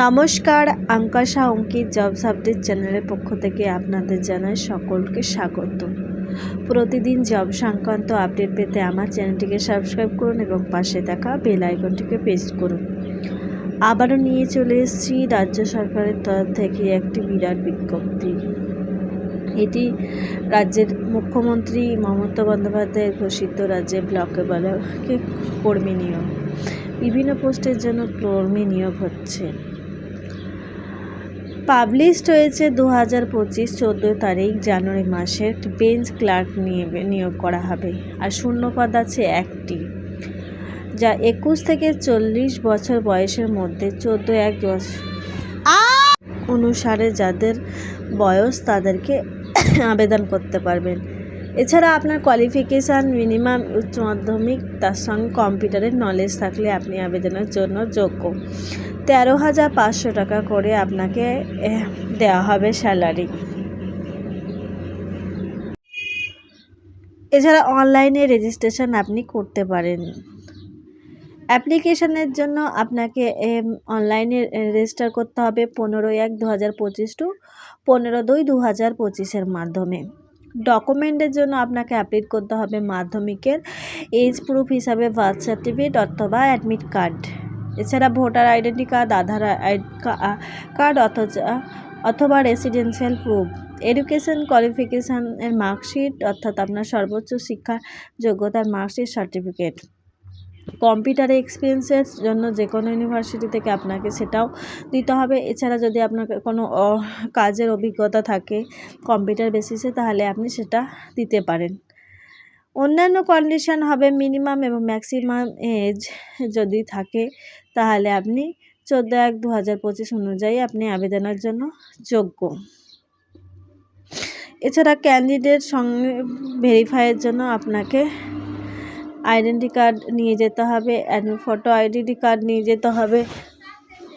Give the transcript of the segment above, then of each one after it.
নমস্কার, আঙ্কাশা অঙ্কিত jobs update চ্যানেলের পক্ষ থেকে আপনাদের জানাই সকলকে স্বাগত। প্রতিদিন জব সংক্রান্ত আপডেট পেতে আমার চ্যানেলটিকে সাবস্ক্রাইব করুন এবং পাশে থাকা বেল আইকনটিকে প্রেস করুন। আবারও নিয়ে চলে এসেছি রাজ্য সরকারের তরফ থেকে একটি বিরাট বিজ্ঞপ্তি। এটি রাজ্যের মুখ্যমন্ত্রী মমতা বন্দ্যোপাধ্যায়ের ঘোষিত রাজ্যে ব্লকে ব্লকে কর্মী নিয়োগ। বিভিন্ন পোস্টের জন্য কর্মী নিয়োগ হচ্ছে। পাবলিশড হয়েছে 2025 14 তারিখ জানুয়ারি মাসের বেঞ্চ ক্লার্ক নিয়োগ করা হবে। আর শূন্যপদ আছে একটি, যা 21 থেকে 40 বছর বয়সের মধ্যে 14-1 অনুসারে যাদের বয়স তাদেরকে আবেদন করতে পারবেন। এছাড়া আপনার কোয়ালিফিকেশান মিনিমাম উচ্চ মাধ্যমিক, তার সঙ্গে কম্পিউটারের নলেজ থাকলে আপনি আবেদনের জন্য যোগ্য। 13,500 টাকা করে আপনাকে দেওয়া হবে স্যালারি। এছাড়া অনলাইনে রেজিস্ট্রেশন আপনি করতে পারেন। অ্যাপ্লিকেশনের জন্য আপনাকে অনলাইনে রেজিস্টার করতে হবে 15/1/2025 টু 15/2/2025 মাধ্যমে। ডকুমেন্টের জন্য আপনাকে আপলোড করতে হবে মাধ্যমিকের এজ প্রুফ হিসাবে বার্থ সার্টিফিকেট অথবা অ্যাডমিট কার্ড। এছাড়া ভোটার আইডেন্টি কার্ড, আধার কার্ড অথবা রেসিডেন্সিয়াল প্রুফ, এডুকেশন কোয়ালিফিকেশানের মার্কশিট অর্থাৎ আপনার সর্বোচ্চ শিক্ষা যোগ্যতার মার্কশিট সার্টিফিকেট। কম্পিউটারে এক্সপিরিয়েন্সের জন্য যে কোনো ইউনিভার্সিটি থেকে আপনাকে সেটাও দিতে হবে। এছাড়া যদি আপনার কোনো কাজের অভিজ্ঞতা থাকে কম্পিউটার বেসিসে, তাহলে আপনি সেটা দিতে পারেন। অন্যান্য কন্ডিশন হবে মিনিমাম এবং ম্যাক্সিমাম এজ যদি থাকে তাহলে আপনি 14/1/2025 অনুযায়ী আপনি আবেদনের জন্য যোগ্য। এছাড়া ক্যান্ডিডেট সঙ্গে ভেরিফাইয়ের জন্য আপনাকে আইডেন্টি কার্ড নিয়ে যেতে হবে, ফটো আইডেন্টি কার্ড নিয়ে যেতে হবে,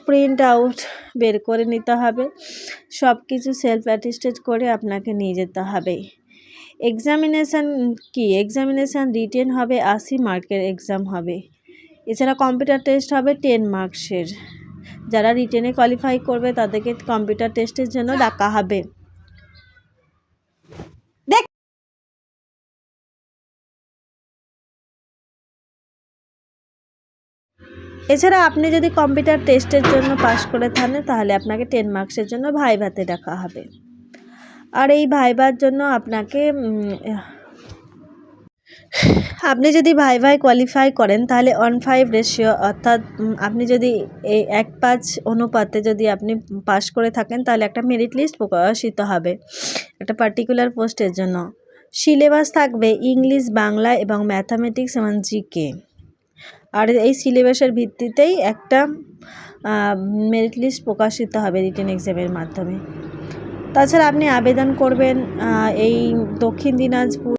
প্রিন্ট আউট বের করে নিতে হবে, সব কিছু সেলফ অ্যাটেস্টেড করে আপনাকে নিয়ে যেতে হবে। এক্সামিনেশান কি? এক্সামিনেশান রিটেন হবে, 80 মার্কের এক্সাম হবে। এছাড়া কম্পিউটার টেস্ট হবে 10 মার্কসের। যারা রিটেনে কোয়ালিফাই করবে তাদেরকে কম্পিউটার টেস্টের জন্য ডাকা হবে। এছাড়া আপনি যদি কম্পিউটার টেস্টের জন্য পাশ করে থাকেন তাহলে আপনাকে 10 মার্কসের জন্য ভাইভাতে ডাকা হবে। আর এই ভাইভার জন্য আপনি যদি ভাই কোয়ালিফাই করেন তাহলে 1:5 রেশিও অর্থাৎ আপনি যদি এই 1:5 অনুপাতে যদি আপনি পাশ করে থাকেন তাহলে একটা মেরিট লিস্ট প্রকাশিত হবে একটা পার্টিকুলার পোস্টের জন্য। সিলেবাস থাকবে ইংলিশ, বাংলা এবং ম্যাথামেটিক্স এবং জিকে। আর এই সিলেবাসের ভিত্তিতেই একটা মেরিট লিস্ট প্রকাশিত হবে রিটেন এক্সামের মাধ্যমে। তাছাড়া আপনি আবেদন করবেন এই দক্ষিণ দিনাজপুর